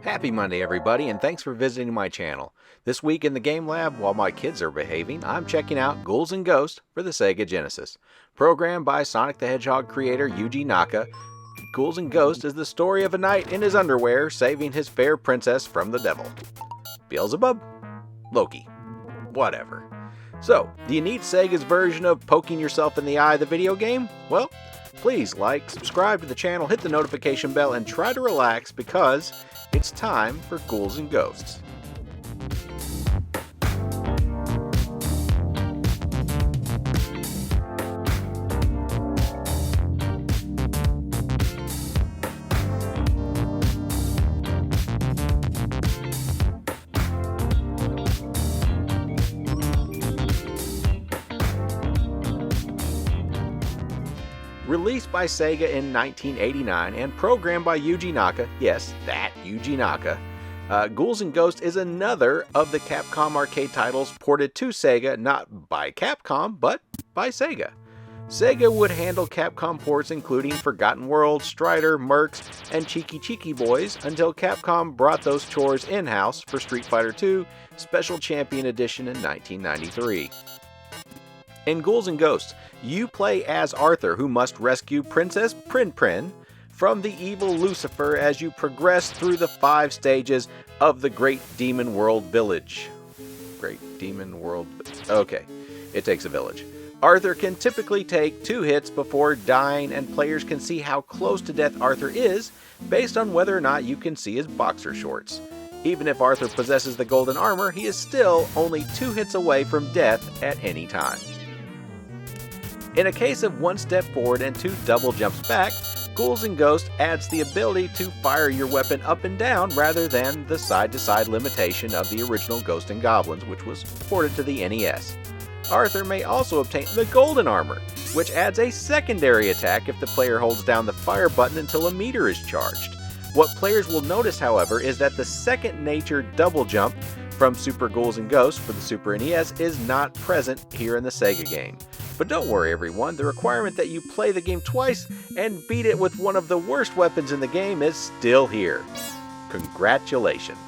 Happy Monday, everybody, and thanks for visiting my channel. This week in the Game Lab, while my kids are behaving, I'm checking out Ghouls N Ghosts for the SEGA Genesis. Programmed by Sonic the Hedgehog creator Yuji Naka, Ghouls N Ghosts is the story of a knight in his underwear saving his fair princess from the devil. Beelzebub? Loki. Whatever. So, do you need Sega's version of poking yourself in the eye of the video game? Well, please like, subscribe to the channel, hit the notification bell, and try to relax because it's time for Ghouls N Ghosts. Released by Sega in 1989 and programmed by Yuji Naka, yes, that Yuji Naka, Ghouls N Ghosts is another of the Capcom arcade titles ported to Sega not by Capcom, but by Sega. Sega would handle Capcom ports including Forgotten World, Strider, Mercs, and Cheeky Cheeky Boys until Capcom brought those chores in-house for Street Fighter II Special Champion Edition in 1993. In Ghouls N Ghosts, you play as Arthur, who must rescue Princess Prin Prin from the evil Lucifer as you progress through the 5 stages of the Great Demon World Village. Great Demon World... Okay, it takes a village. Arthur can typically take 2 hits before dying, and players can see how close to death Arthur is based on whether or not you can see his boxer shorts. Even if Arthur possesses the golden armor, he is still only 2 hits away from death at any time. In a case of 1 step forward and 2 double jumps back, Ghouls N Ghosts adds the ability to fire your weapon up and down rather than the side-to-side limitation of the original Ghosts N Goblins, which was ported to the NES. Arthur may also obtain the golden armor, which adds a secondary attack if the player holds down the fire button until a meter is charged. What players will notice, however, is that the second nature double jump from Super Ghouls N Ghosts for the Super NES is not present here in the Sega game. But don't worry everyone, the requirement that you play the game twice and beat it with one of the worst weapons in the game is still here. Congratulations.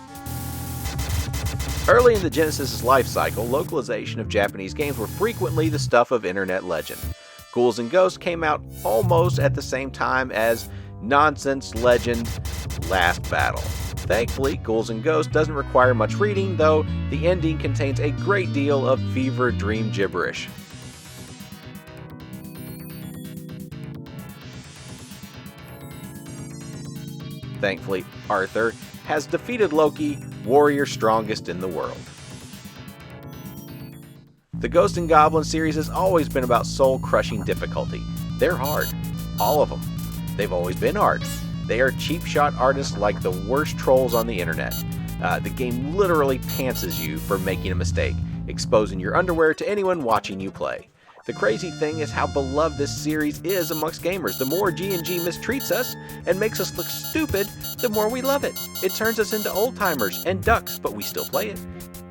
Early in the Genesis' life cycle, localization of Japanese games were frequently the stuff of internet legend. Ghouls N Ghosts came out almost at the same time as Nonsense Legend Last Battle. Thankfully, Ghouls N Ghosts doesn't require much reading, though the ending contains a great deal of fever dream gibberish. Thankfully, Arthur has defeated Loki, warrior strongest in the world. The Ghosts N Goblins series has always been about soul-crushing difficulty. They're hard. All of them. They've always been hard. They are cheap shot artists like the worst trolls on the internet. The game literally pantses you for making a mistake, exposing your underwear to anyone watching you play. The crazy thing is how beloved this series is amongst gamers. The more G&G mistreats us and makes us look stupid, the more we love it. It turns us into old-timers and ducks, but we still play it.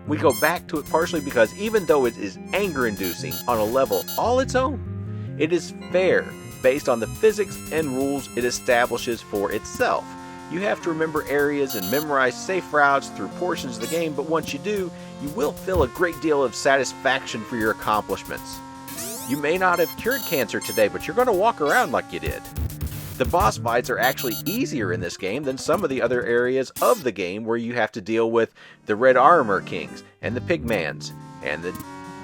We go back to it partially because even though it is anger-inducing on a level all its own, it is fair based on the physics and rules it establishes for itself. You have to remember areas and memorize safe routes through portions of the game, but once you do, you will feel a great deal of satisfaction for your accomplishments. You may not have cured cancer today, but you're going to walk around like you did. The boss fights are actually easier in this game than some of the other areas of the game where you have to deal with the Red Arremer Kings, and the Pigmans, and the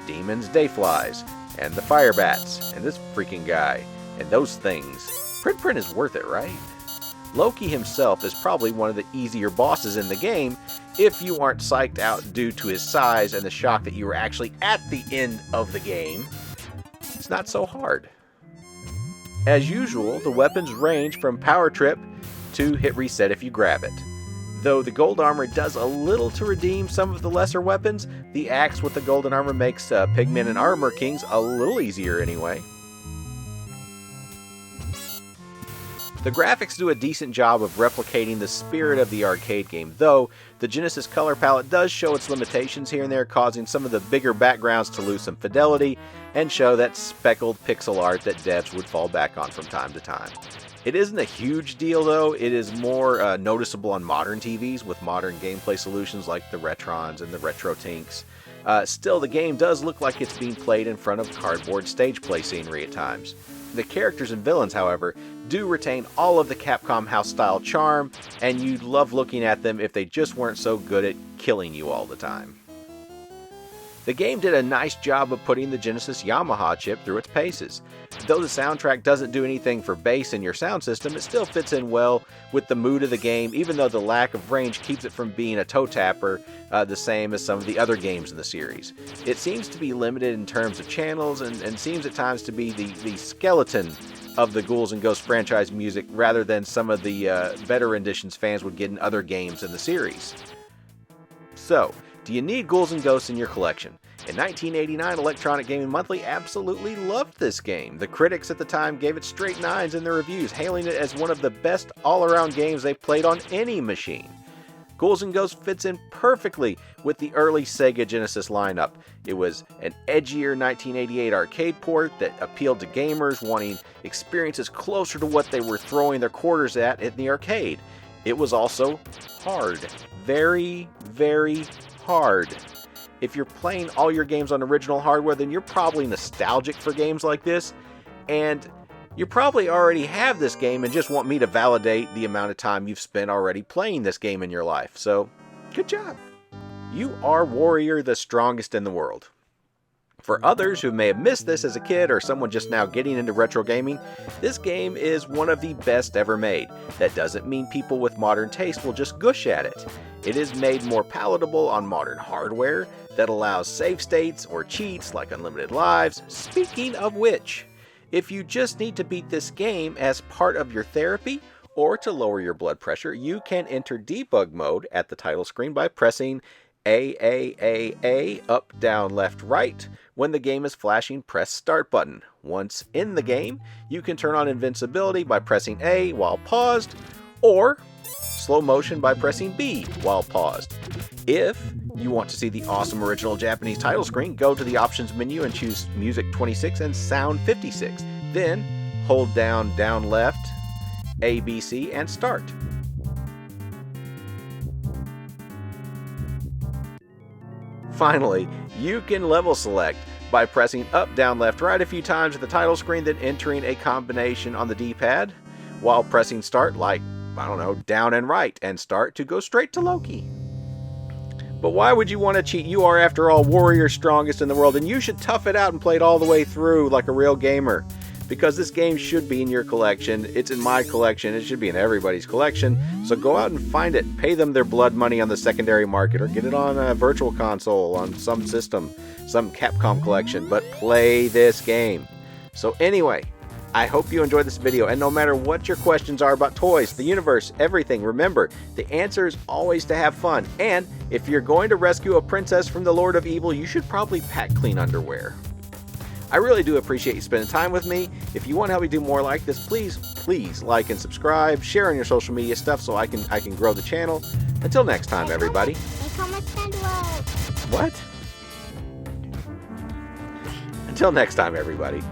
Demons Dayflies, and the Fire Bats, and this freaking guy, and those things. Prin is worth it, right? Loki himself is probably one of the easier bosses in the game if you aren't psyched out due to his size and the shock that you were actually at the end of the game. It's not so hard. As usual, the weapons range from Power Trip to Hit Reset if you grab it. Though the gold armor does a little to redeem some of the lesser weapons, the axe with the golden armor makes Pigmen and Armor Kings a little easier anyway. The graphics do a decent job of replicating the spirit of the arcade game, though the Genesis color palette does show its limitations here and there, causing some of the bigger backgrounds to lose some fidelity and show that speckled pixel art that devs would fall back on from time to time. It isn't a huge deal though, it is more noticeable on modern TVs with modern gameplay solutions like the Retrons and the RetroTinks. Still, the game does look like it's being played in front of cardboard stage play scenery at times. The characters and villains, however, do retain all of the Capcom house style charm, and you'd love looking at them if they just weren't so good at killing you all the time. The game did a nice job of putting the Genesis Yamaha chip through its paces. Though the soundtrack doesn't do anything for bass in your sound system, it still fits in well with the mood of the game, even though the lack of range keeps it from being a toe tapper, the same as some of the other games in the series. It seems to be limited in terms of channels and seems at times to be the skeleton of the Ghouls N Ghosts franchise music rather than some of the better renditions fans would get in other games in the series. So, do you need Ghouls N Ghosts in your collection? In 1989, Electronic Gaming Monthly absolutely loved this game. The critics at the time gave it straight 9s in their reviews, hailing it as one of the best all-around games they played on any machine. Ghouls N Ghosts fits in perfectly with the early SEGA Genesis lineup. It was an edgier 1988 arcade port that appealed to gamers wanting experiences closer to what they were throwing their quarters at in the arcade. It was also hard. Very, very hard. If you're playing all your games on original hardware, then you're probably nostalgic for games like this, and you probably already have this game and just want me to validate the amount of time you've spent already playing this game in your life. So, good job. You are Warrior the strongest in the world. For others who may have missed this as a kid or someone just now getting into retro gaming, this game is one of the best ever made. That doesn't mean people with modern taste will just gush at it. It is made more palatable on modern hardware that allows save states or cheats like unlimited lives. Speaking of which, if you just need to beat this game as part of your therapy or to lower your blood pressure, you can enter debug mode at the title screen by pressing A, up, down, left, right. When the game is flashing, press start button. Once in the game, you can turn on invincibility by pressing A while paused, or slow motion by pressing B while paused. If you want to see the awesome original Japanese title screen, go to the options menu and choose Music 26 and Sound 56. Then hold down left, A, B, C, and start. Finally, you can level select by pressing up, down, left, right a few times at the title screen, then entering a combination on the D-pad while pressing start, like, I don't know, down and right, and start to go straight to Loki. But why would you want to cheat? You are, after all, Warrior strongest in the world, and you should tough it out and play it all the way through like a real gamer. Because this game should be in your collection. It's in my collection. It should be in everybody's collection. So go out and find it. Pay them their blood money on the secondary market or get it on a virtual console on some system, some Capcom collection. But play this game. So anyway, I hope you enjoyed this video. And no matter what your questions are about toys, the universe, everything, remember, the answer is always to have fun. And if you're going to rescue a princess from the Lord of Evil, you should probably pack clean underwear. I really do appreciate you spending time with me. If you want to help me do more like this, please like and subscribe, share on your social media stuff so I can grow the channel. Until next time, everybody. What? Until next time, everybody.